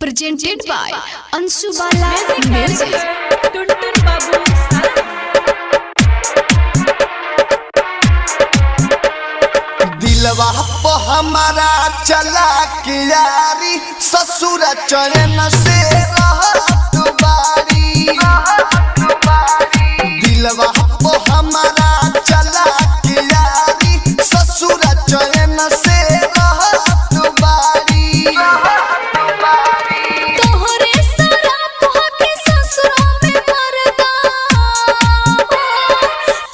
presented by Anshu Bala Music. दिलवा पे हमारा चला के यारी ससुर चरण से रहत बारी। दिलवा पे हमारा चला के यारी ससुर चरण से रहत बारी। तोहरे शराब होके ससुरा में मरदा,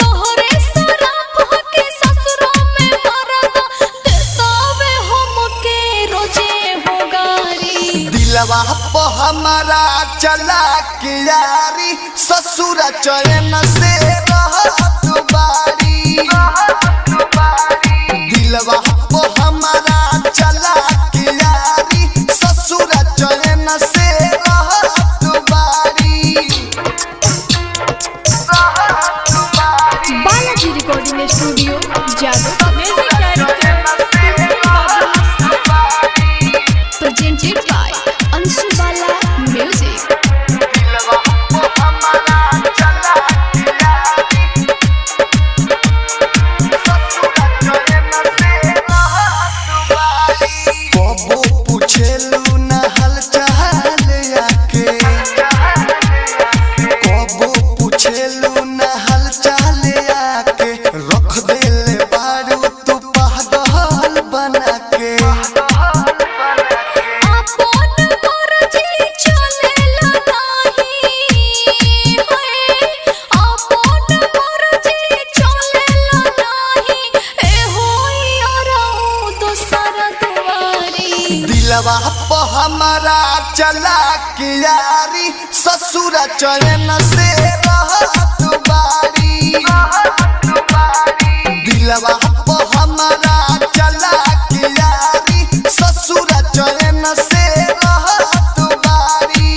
तोहरे शराब होके ससुरा में मरदा, देतावे हमके रोजे हो गारी। दिलवा पे हमारा चला के यारी ससुर चरण से रहत बारी। दिलवा पे हमारा चला के यारी ससुर चरण से रहत बारी। बालाजी रिकॉर्डिंग स्टूडियो जादू presented by Anshu Bala Music. कबो पूछेलू न हालचाल आके, कबो पूछेलू न हालचाल आके, रख देले बारू तू पागल बना के। अपन मर्जी चलेला नाही होए, अपन मर्जी चलेला नाही ए होई अरौ दोसर दुआरी। दिलवा पे हमारा चला के यारी ससुर चरण से रहत बारी। दिलवा पे हमारा चला के यारी ससुर चरण से रहत बारी।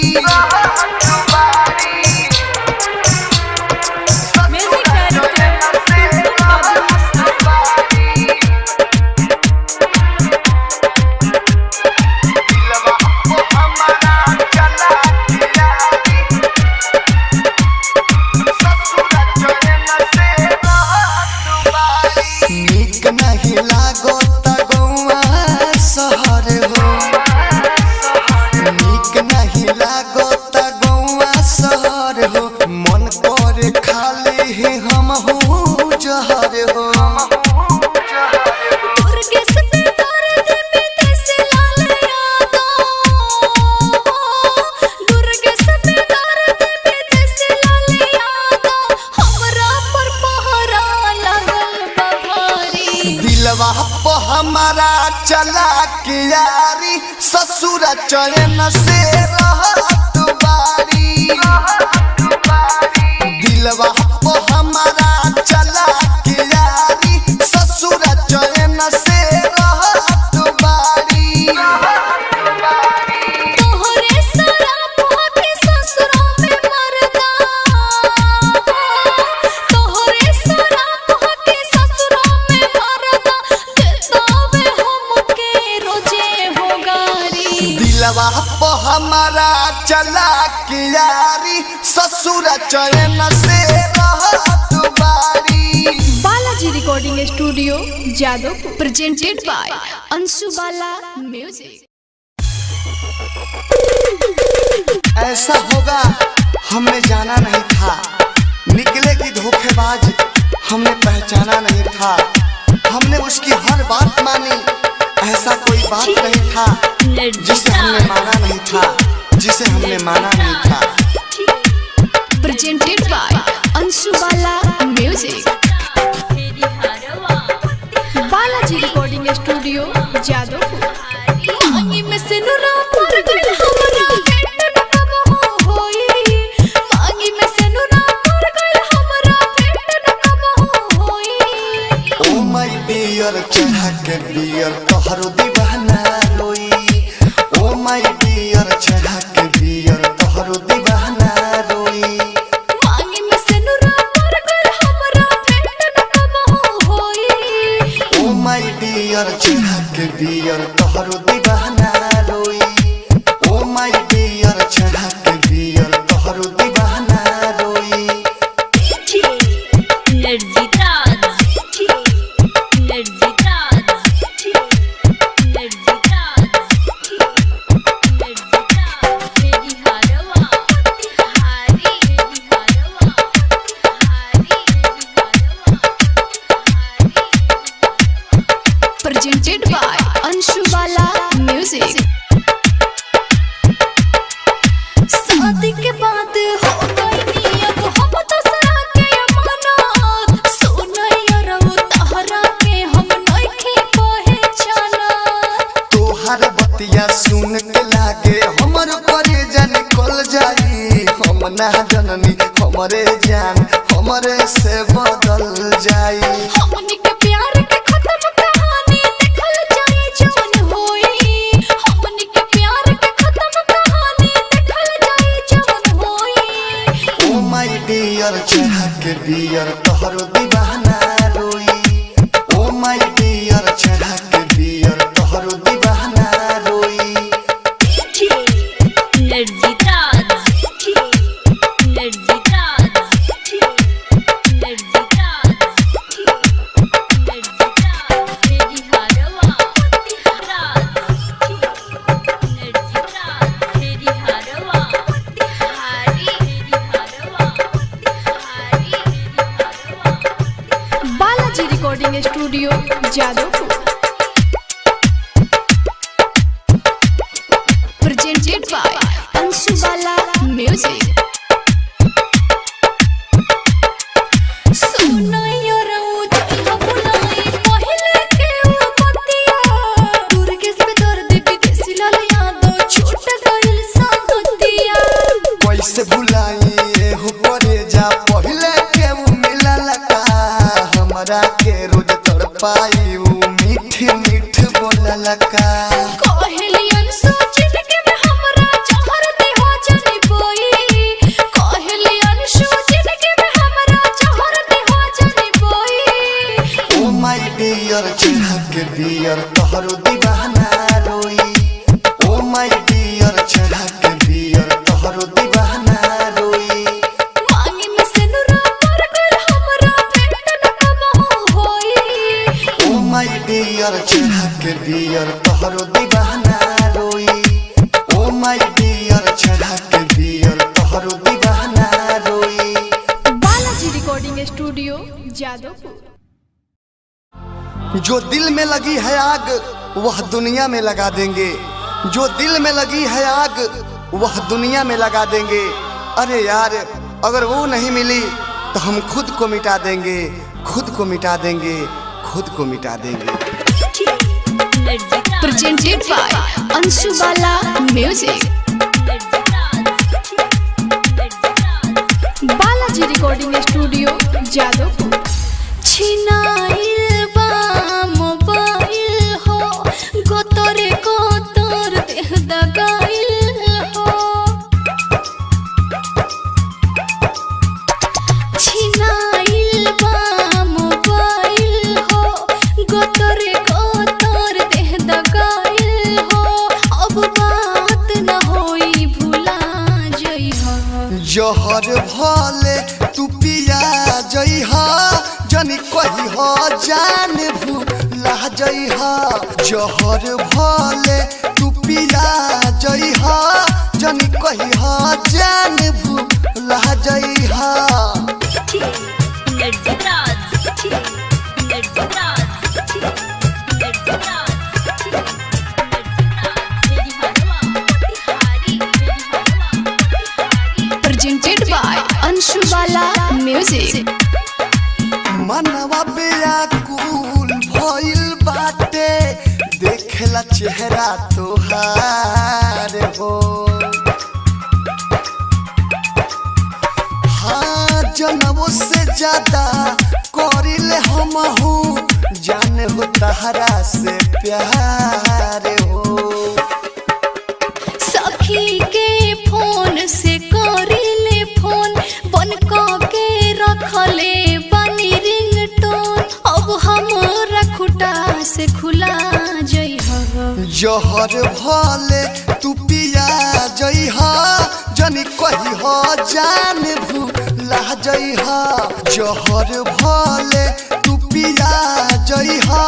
नीक नहीं लागो तगौआ शहर हो, नीक नहीं लागो तगौआ शहर हो, मन करे खाली ही हम हूँ जहर हो। दुर्गे से दर्द में देश लाल यादो, दुर्गे से दर्द में देश लाल यादो, हमरा पर पहरा लागल बा भारी। दिलवा पे हमारा चला के यारी ससुर चरण से रहत बारी। दिलवा पे हमारा चला के यारी ससुर चरण से रहत बारी। तोहरे शराब होके ससुरा में मरदा, तोहरे शराब होके ससुरा में मरदा, देतावे हमके रोजे हो गारी। दिलवा पे हमारा चला के यारी ससुर चरण से रहत बारी। Balaji recording studio Jadav presented by Anshu Bala Music. ऐसा होगा हमने जाना नहीं था, निकलेगी धोखेबाज हमने पहचाना नहीं था। हमने उसकी हर बात मानी, ऐसा कोई बात नहीं था जिसे हमने माना नहीं था, जिसे हमने माना नहीं था। Presented by Anshu Bala Music. Balaji recording studio Jadav. मांगी में से नुरा पर गइल हमरा भेंट न कब होई, मांगी में से नुरा पर गइल हमरा भेंट न कब होई। ओ माय डियर चढ़ा के बियर तोहरो दीवाना रोई। ओ माय डियर चढ़ा के बियर तोहरो दीवाना रोई। मांगी में से नुरा पर गइल हमरा भेंट न कब होई। ओ माय डियर चढ़ा के बियर तोहरो दीवाना रोई। ओ शादी के बाद हो गई अब हम दूसरा के अमानत सुनैया रहो तहरा के हम नइखे पहचाना तोहर बतिया सुन के लागे हमर करेजा निकल जाई हम ना जननी हमरे जान हमरे से बदल जाई हमनी के प्यार के खत्म कहानी देखल जाए जवन होई हमनी के प्यार के खत्म कहानी देखल जाए जवन होई ओ माय डियर चढ़ा के बियर तोहरो दीवाना रोई ओ माय डियर चढ़ा के बियर तोहरो दीवाना रोई Balaji recording studio Jadavpur presented by Anshubala music सुनैया रहो जइहा बुलाई पहिले के बतिया दुर्गेश पे दर्द विदेशी लाल यादव छूट गइल संगतिया कैसे भुलाई हो करेजा पहिले के मिलल का हमरा के रोज तड़पाई मीठ मीठ बोलल का कहलियन सोचिन के में हमरा जहर दे हो जानी बोई कहलियन सोचिन के में हमरा जहर दे हो जानी बोई ओ माय डियर चढ़ा के बियर तोहरो दीवाना रोई ओ माय डियर चढ़ा के बियर तोहरो दीवाना रोई मांगी में से नुरा पर कर हमरा भेंट न कब होई ओ माय डियर चढ़ा के बियर तोहरो दीवाना रोई ओ माय डियर चढ़ा के बियर तोहरो दीवाना रोई बालाजी रिकॉर्डिंग स्टूडियो जादवपुर जो दिल में लगी है आग वह दुनिया में लगा देंगे जो दिल में लगी है आग वह दुनिया में लगा देंगे अरे यार अगर वो नहीं मिली तो हम खुद को मिटा देंगे खुद को मिटा देंगे खुद को मिटा देंगे presented by Anshubala music Balaji recording studio Jadavpur छिनाइल बा मोबाइल हो गोतरे गोतर देह दगाइल हो छिनाइल बा मोबाइल हो गोतरे गोतर देह दगाइल हो अब बात न होई भुला जइहा जहर भले तू पिया जइहा जनी कही हो जान भूला जइहा जहर भले तू पिया जइहा जनी कही हो जान भूला जइहा प्रेजेंटेड बाय अंशुबाला म्यूजिक मनवा बेकुल भइल बाटे देखेला चेहरा तोहार हो हाँ जनमों से ज्यादा करिले हमहू जान हो तहरा से प्यार हो सखी के फोन से करिले फोन बन के रखले बनी रिंगटोन अब हमरा खुटा से खुला जइहा जहर भले तू पिया जइहा जनी कही हो जान भूला जइहा जहर भले तू पिया जइहा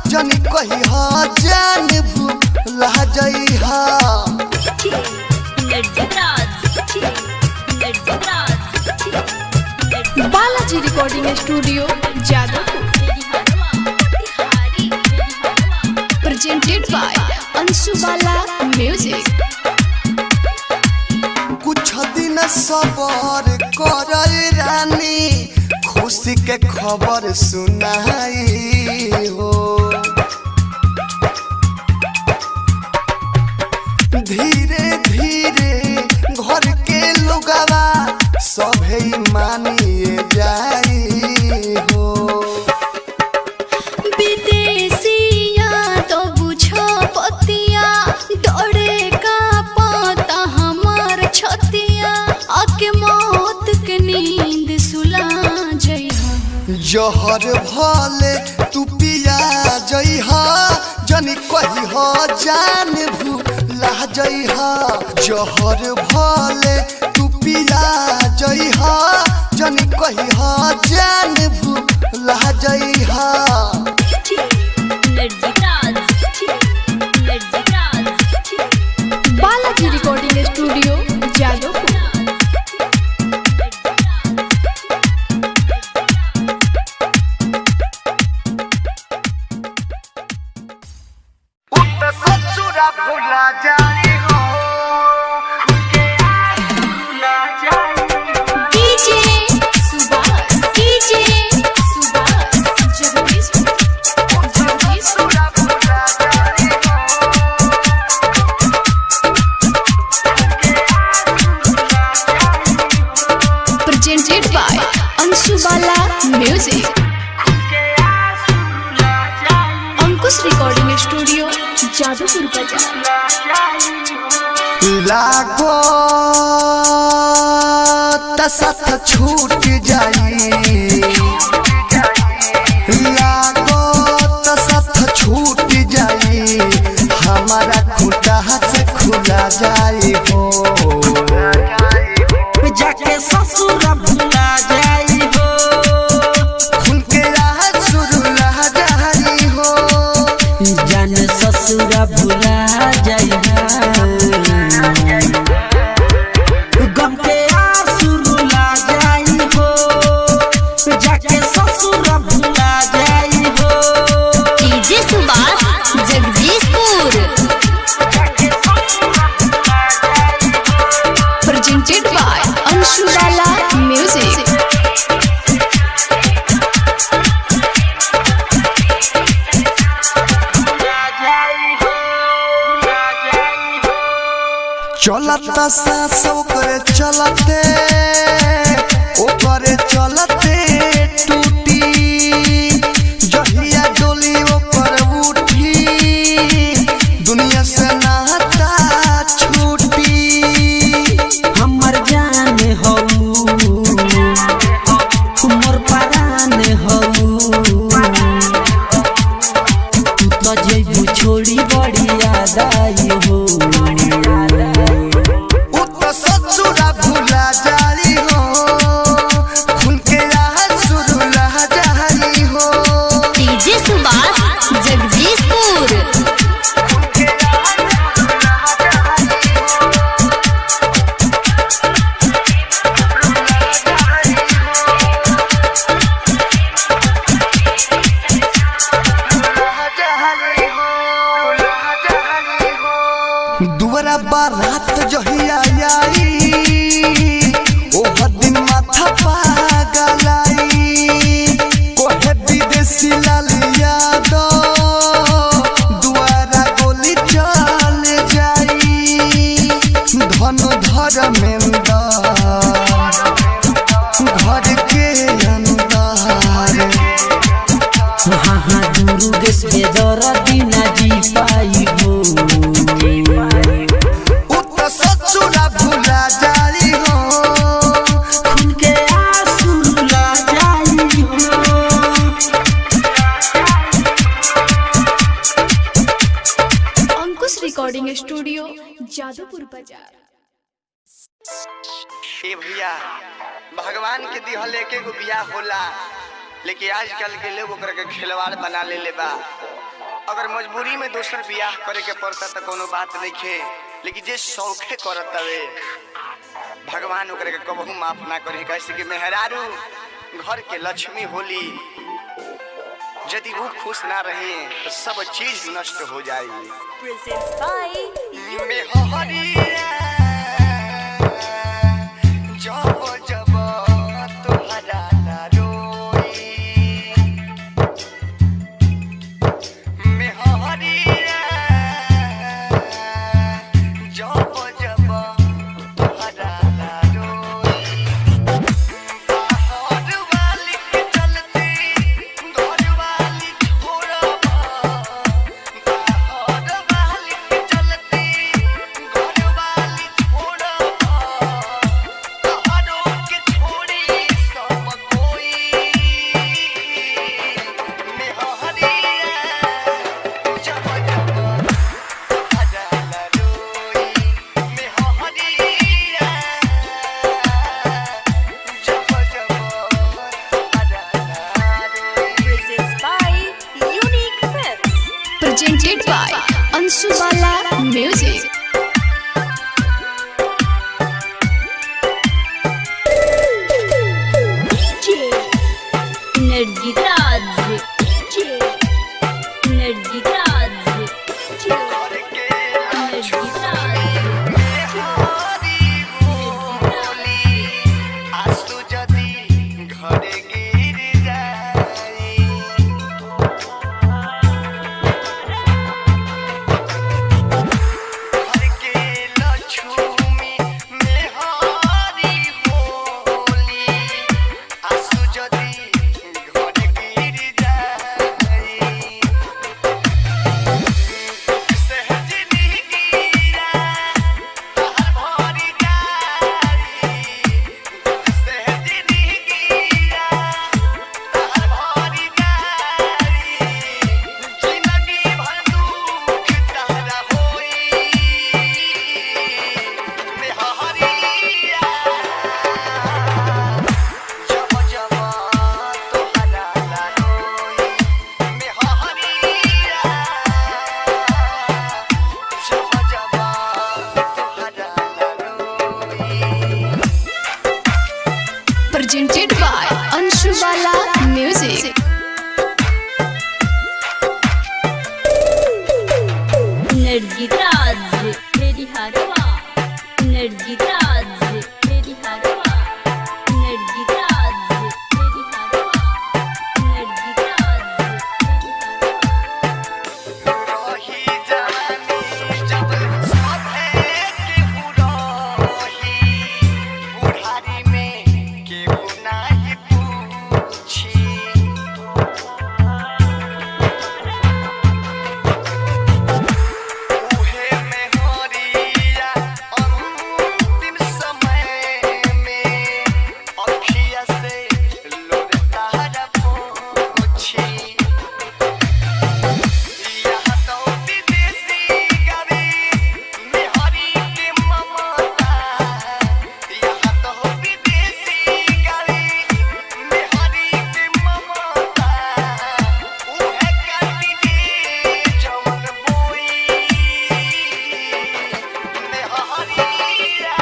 जनी कही हो जान भूला जइहा Balaji recording studio Jadavpur presented by Anshubala music कुछ दिन के खबर सुनाई हो। धीरे धीरे घर के लोगवा सभे मानिए जाई हो। विदेशिया तो बुझो पतिया डरे का पता हमार छतिया आके मौत के नींद सुला जइहा। जहर भले तू पिया जइहा जनी कही हो जान भूला जइहा। जहर भले तू पिया जइहा जनी कही हो जान भूला जइहा। Balaji recording studio Jadavpur. ससुरा भूला जाई हो DJ Subhash Jagdishpur. Presented by Anshu Bala Music. Ankush recording studio Jadavpur बाजार। लागो साथ छूट जाई। लागो साथ छूट जाई हमारा खुटा से खुला जाई हो। जाके ससुर भुला जाई हो। खुल के सुरुला जाई हो। जान ससुर भुला जाई गम के आंसू रुला जाई हो। जाके ससुर भुला जाई हो। DJ Subhash Jagdishpur. Presented by Anshu Bala Music. चलता सांस ओकरे चलते ओकरे चलते टूटी। जहिया डोली ओकर उठी दुनिया से नाता छूटी। हमर जान हो मोर परान हो। तू तो जइबू छोड़ी बड़ी याद आई हो। ससुरा भूला जाई हो। खुल के सुरुला जाई हो। डीजे सुभाष जगदीशपुर। दुआरा बारात जहिया आई ओह दिन माथा पागलाई। कोहे विदेशी लाल यादव दुआरा गोली चल जाई। धन धर्मेंद्र घर के अंदर। हाँ हाँ दुर्गेश बेदर दीना जी पाई हो। ससुरा भूला जाई हो। खुल के आंसू रुला जाई हो। अंकुश रिकॉर्डिंग स्टूडियो जादवपुर बाजार। ए भैया भगवान के दिहल एक एगो बियाह होला लेकिन आजकल के लोग ओकरा के खिलवाड़ बना ले बा। अगर मजबूरी में दोसर बियाह करे के पड़ता तो कोनो बात नहीं खे। लेकिन जे शौखे करत तवे भगवान ओकरे के कबहू माफ ना करे। कैसे कि मेहरारू घर के लक्ष्मी होली। यदि वो खुश ना रहे तो सब चीज नष्ट हो जाएगी। जब जब तुम्हारा ना रोई अंशुबाला म्यूजिक। एनर्जी राज मेरी हरवा, एनर्जी राज मेरी हरवा, एनर्जी राज मेरी हरवा, एनर्जी राज मेरी हरवा। रही जवानी जब साथे केहू रही, बुढ़ारी में केहू नाही पूछी। उहे में हरिया अंतिम समय में अखिया से लोर तारा पोछी। यहाँ तो विदेशी गाड़ी मेहरी के ममता, यहाँ तो विदेशी गाड़ी मेहरी के ममता, उहे काटी दे जवन बोई मेहरिया।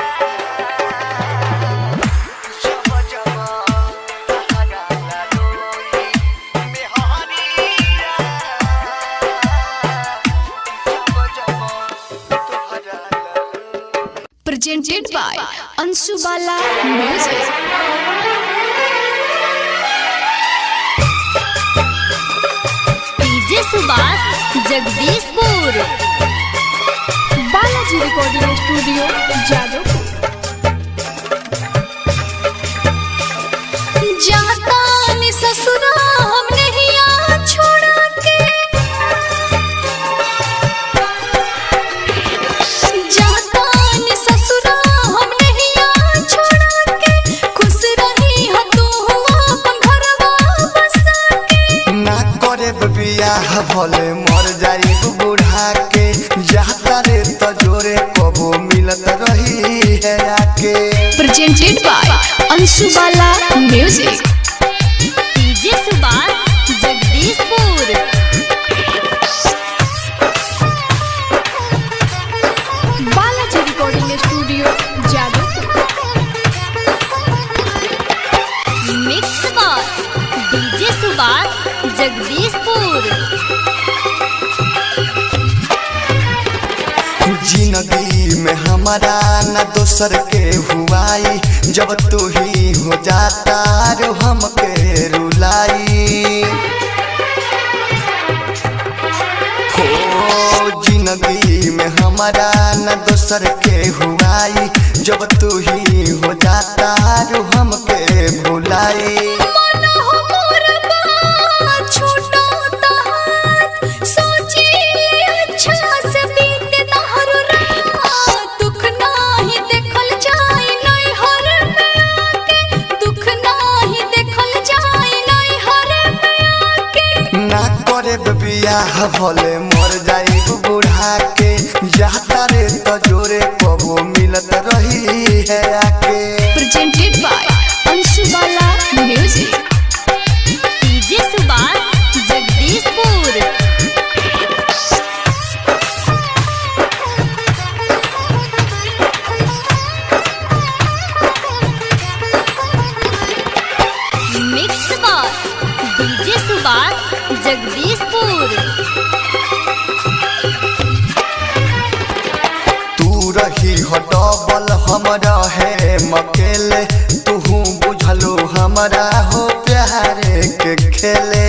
जब जब तहरा ललोई मेहरिया, जब जब तोहरा ललोई। Presented by Anshubala music. DJ Subhash Jagdishpur. Balaji recording studio Jadavpur. जाता नि ससुरा हम नहीं आ छोड़ा के, जाता नि ससुरा हम नहीं आ छोड़ा के, खुश रही ह तू अपन घरवा बसा के। ना करे बियाह भले मर जाई बूढ़ा के, जाता रे तो जोरे कबो मिलत रही है आके। Presented by Anshubala music. DJ Subhash Jagdishpur. Balaji recording studio Jadavpur. Mix by DJ Subhash Jagdishpur. जिंदगी में हमारा न दोसर के हुआई, जब तू ही हो जाता रो हमके रुलाई। हो जिंदगी में हमारा न दोसर के हुआई, जब तू ही हो जाता रो हमके भुलाई। मन हो मोर बात छूटो तहात, सोची अच्छा से बीते तहरो रात। दुख नाही देखल जाए नैहर में आके, दुख नाही देखल जाए नैहर में आके। ना करे बियाह भले मर जाई बूढ़ा के, जाता रे तो जोरे कबो मिलत रही है आके। Presented by Anshubala music. DJ Subhash Jagdishpur. Mix by DJ Subhash Jagdishpur. तू रही हो डबल हम रहे मकेले, तू बुझलो हमारा हो प्यारे के खेले।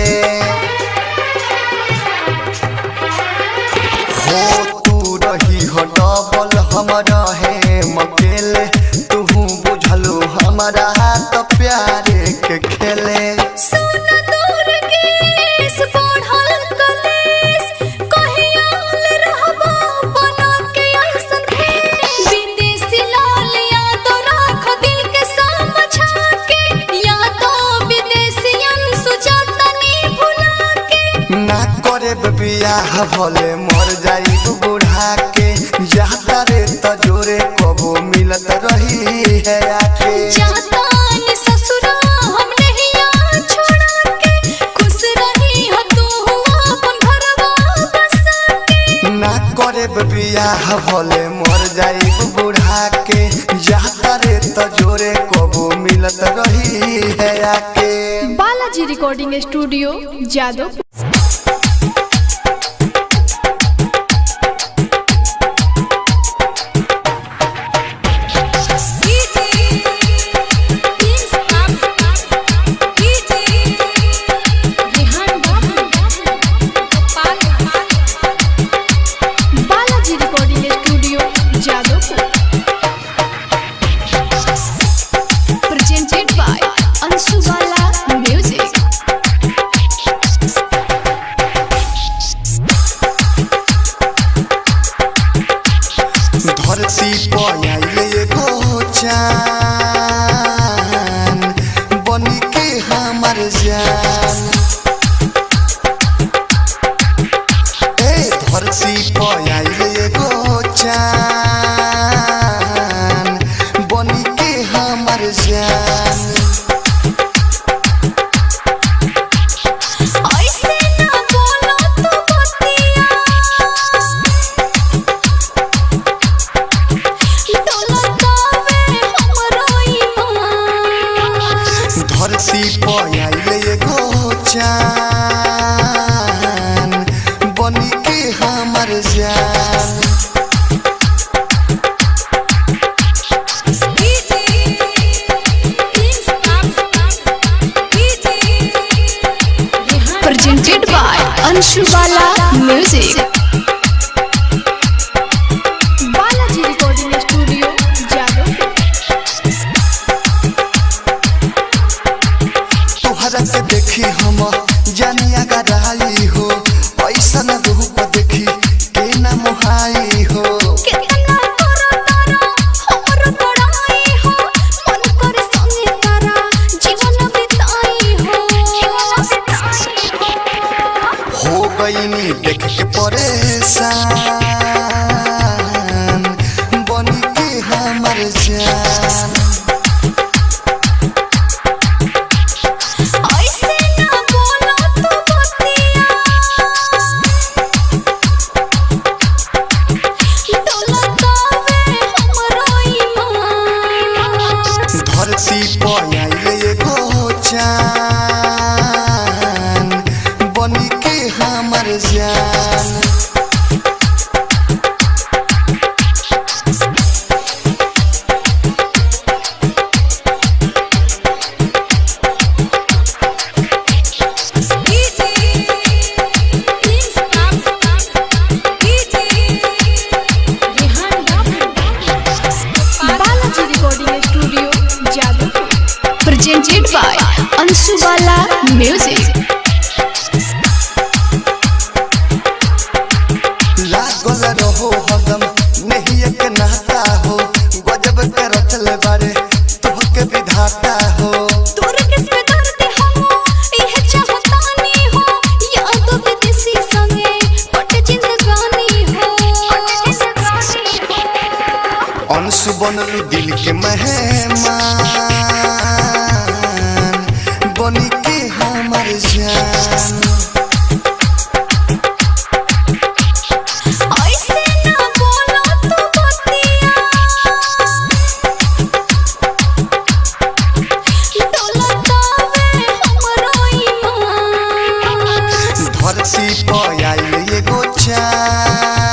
हो तू रही हो डबल हम रहे मकेले, तू बुझलो हमारा तो प्यारे के खेले। सुन दूर केस बढ़ल कलेस, कहियाल रहबो बना के अइसन भेष। विदेशी लाल याद राख दिल के समझा के, याद विदेशियन सुजाता नी भुला के। ना करे बियाह भले मर जाई बूढ़ा के, जाता रे तो जोरे कबो मिलत रही है आके। जाता नि ससुरा हम नहीं आ छोड़ा के, खुश रही ह तू अपन घरवा बसा के। ना करे बियाह भले मर जाई बूढ़ा के, जाता रे तो जोरे कबो मिलत रही है आके। Balaji recording studio Jadavpur. Balaji recording studio Jadavpur. Presented by Anshubala Music। धरती पर आइले एगो चान बनी के हमर जान। ए धरती पर आइले एगो चान बनी के हमर जान। ऐसे ना बोलो तू बतिया, डोलकावे हमरो ईमान। धरती पर आइले एगो चान बनी के हमर जान। Presented by Anshubala Music। Balaji recording studio Jadavpur. तोहरा के देखी हम जानिया गराई हो, ऐसन रूप देखी के ना मोहाई हो। कितना करो तारा हमरो बड़ाई हो, मन करे संगे तारा जीवन बिताई हो। हो गईनी देख के परेशान बनी के हमर जान। ऐसे ना बोलो तू बतिया, डोलकावे हमरो ईमान। धरती पर आइले एगो चान बनी के हमर जान। Balaji recording studio Jadavpur. Presented by Anshubala Music। लागल रहो हरदम नहीं एक नाता हो, गजब के रचल बारे तोहके विधाता हो। तोर किस पे करते हो ये चाहतानी हो, यादों विदेशी संगे पट जिंदगानी हो। अंशु बनलू दिल के मेहमान बनी के हमर जान। ऐसे ना बोलो तू बतिया, डोलकावे हमरो ईमान। धरती पर आइले एगो चान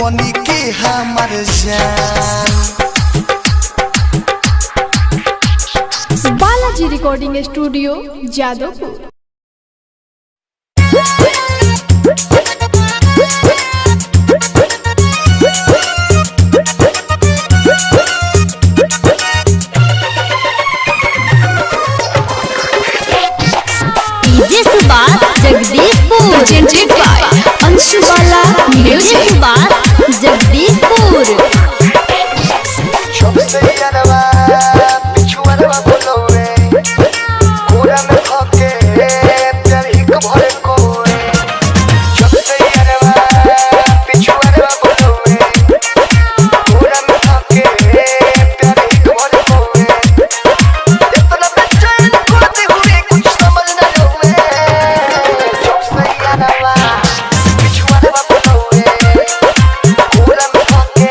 बनी के हमर जान। Balaji recording studio Jadavpur. DJ Subhash Jagdishpur. Presented by Anshubala DJ Music। Subhash Jagdishpur. सबसे यारवा पिछुआरवा बोलो रे, कोरा में थके प्यार ही कभरे कोरे। सबसे यारवा पिछुआरवा बोलो रे, कोरा में थके प्यार ही कभरे कोरे। इतना बेचैन करते हुए कुछ समझ न आवे। सबसे यारवा पिछुआरवा बोलो रे, कोरा में थके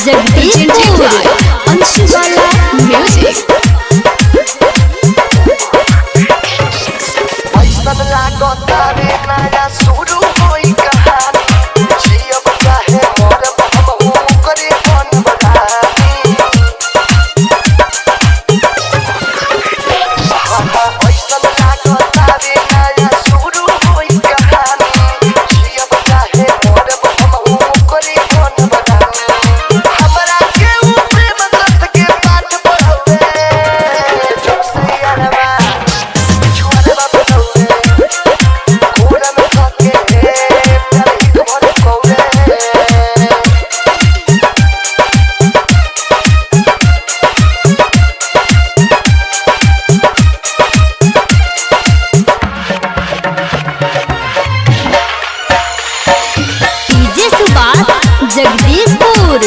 जगदीशपुर। अंशुबाला म्यूजिक। ऐसन लागता रे नया शुरू होई कहानी, जियब चाहे मरब हम ओकरे बनबरानी। ऐसन लागता रे नया शुरू होई कहानी, जियब चाहे मरब हम ओकरे बनबरानी। हमरा के ऊपरे मदद के पाठ पढ़ावे, जब से यारवा छुआरवा बनौले, कोरा में खाके प्यार ही कमर कौले। डीजे सुभाष जगदीशपुर।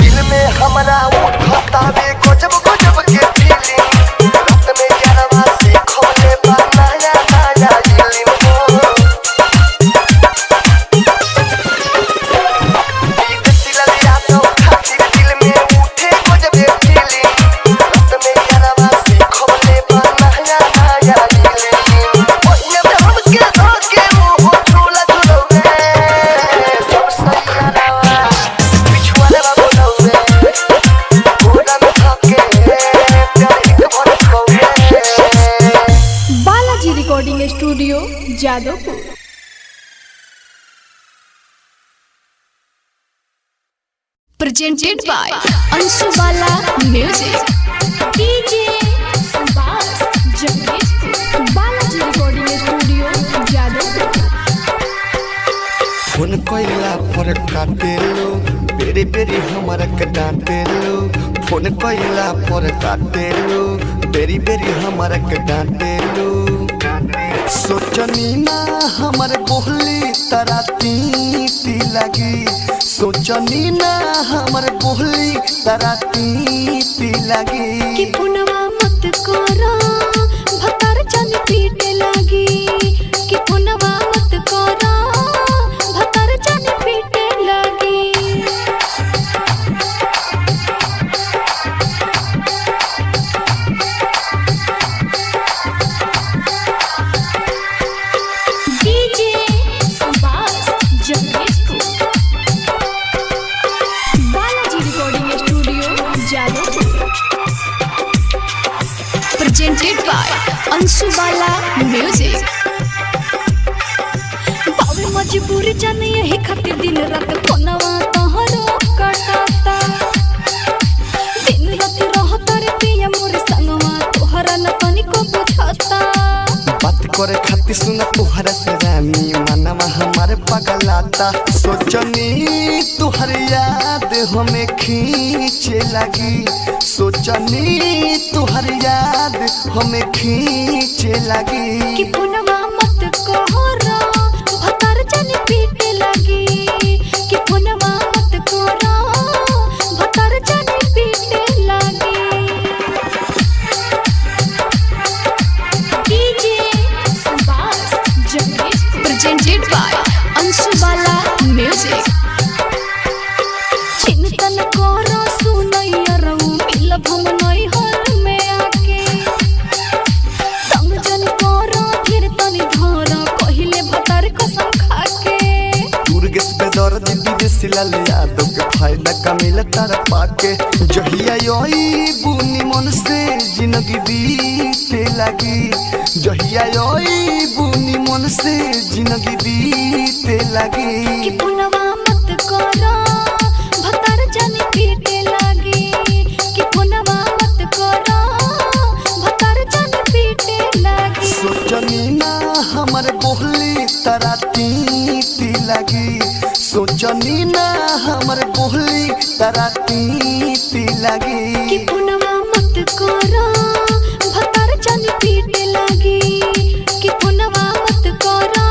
दिल में हमरा उठता वे गजब गजब के फीलिंग, रात में यारवा से खोले बा नया नया इल्म हो। एक सिललिया तो खातिर दिल में उठे गजब के फीलिंग, रात में यारवा से खोले बा नया नया इल्म। ओइने में हमके धोके वो झूला झूलौले, जब से यारवा पिछुआरवा बनौले, कोरा में खाके प्यार ही कमर कौले। Balaji recording studio Jadavpur. Presented by Anshubala music. DJ Subhash Jagdishpur. Balaji recording studio Jadavpur. Phone कइला पर काटेलो, बेरी बेरी हमरा के डांटेलो। फोन कइला पर काटेलो, बेरी बेरी हमरा के डांटेलो। सोचनी ना हमर बोली तरा ती लगी, सोचनी ना हमर बोली तरा ती लगी। कि पुनवा मत करा भतार जान पीटे लगी, कि पुनवा मत करा भतार जान पीटे लगी। DJ Subhash Jagdishpur. Balaji recording studio Jadavpur. Presented by Anshubala music. बावे मजबूर जाने यही खातिर दिन रात फोनवा तोहरो कटाता। दिन रात रहता रे पिया मोर संगवा, तोहरा न तनिको बुझाता। बात करे खातिर सुना तुहरा से रानी, मनवा हमारे पगलाता। सोचनी तुहर याद हमें खींचे लगी, सोचनी तुहर याद हमें खींचे कि लगी। पुनवा मत कहरा भतार जान पीटे लगी, कि पुनवा मत कहरा भतार जान पीटे लगी। DJ Subhash Jagdishpur. Presented by Anshubala music. चिंतन करो सुनैया रहू मिलब हम नैहर में आके। तंग जन करो फिर तनी धर कहिले भतार कसम खाके। दुर्गेश बेदर्द विदेशी लाल यादव के फायदा का मिला तारा पाके। जहिया योई बुनी मन से जिंदगी बीते लगी, जहिया योई बुनी मन से जिंदगी बीते कि लगी। पुनवा मत करो भतार जान पीटे लगी, कि पुनवा मत करो भतार जान पीटे लगी। सोचनी ना हमर बोली तरा ती लगी, सोचनी ना हमर बोली तरा ती लगी। कि पुनवा मत करो भतार जान पीटे लगी, कि पुनवा मत करो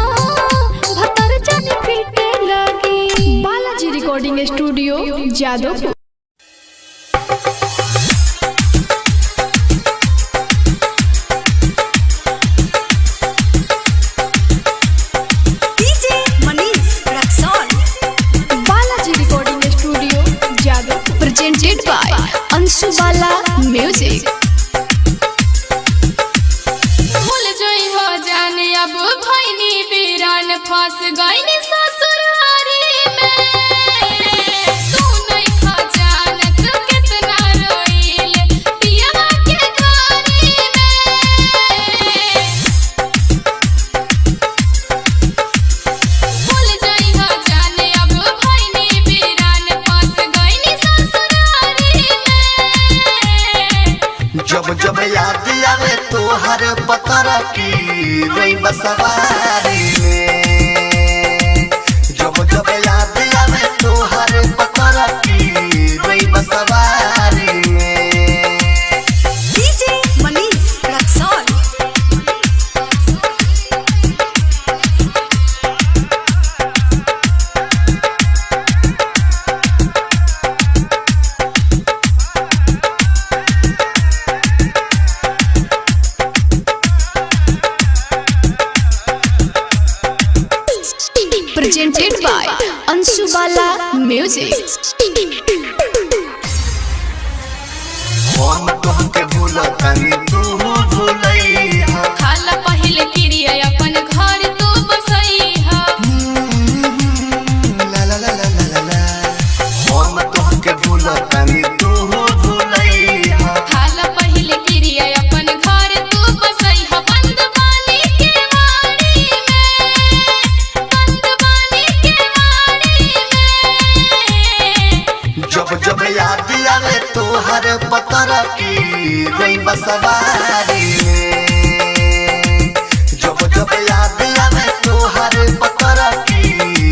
भतार जान पीटे लगी। Balaji recording studio Jadavpur. फंस गईनी ससुरारी में तू नहीं खजानत कितना रोइल पिया के गारी में भूल जाई हो जाने अब भईनी वीरान फंस गईनी ससुरारी में जब जब याद आवे तोहर पतर की रोई बसवारी में जब जब याद आवे तोहर पतर की रोई बसवारी में DJ Manish Raxaul. presented by Anshu Bala Music. हम तुमके भूलतानी तू भूलैहा खाला पहले क्रिया अपन घर तू बसैहा ला ला ला ला ला ला हम तुमके भूलतानी तू भूलैहा खाला पहले क्रिया अपन घर तू बसैहा बंद बानी के वाड़ी में बंद बानी के वाड़ी में जब जब याद आवे तोहर पतर की रोई बसवारी में जब जब याद आवे तोहर पतर की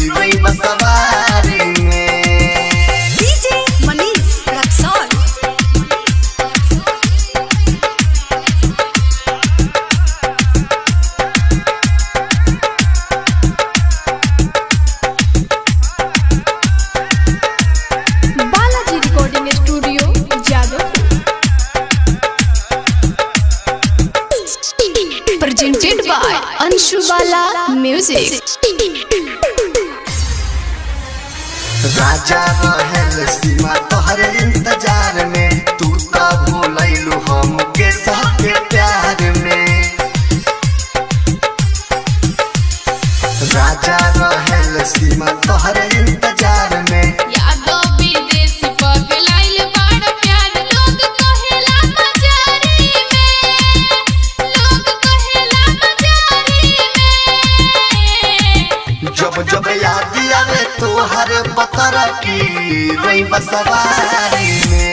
रोई बसवारी में DJ Manish Raxaul. Balaji recording studio Jadavpur presented by Anshu Bala Music. राजा रहल सीमा तोहर इंतजार में तू तो भूलैलू हमके सबके प्यार में राजा रहल सीमा तोहर इंतजार में यादो विदेशी पगलाइल बड़ प्यार लोग कहेला मजारी में लोग कहेला मजारी में जब जब याद आवे तोहर पतर की रोई बसवारी में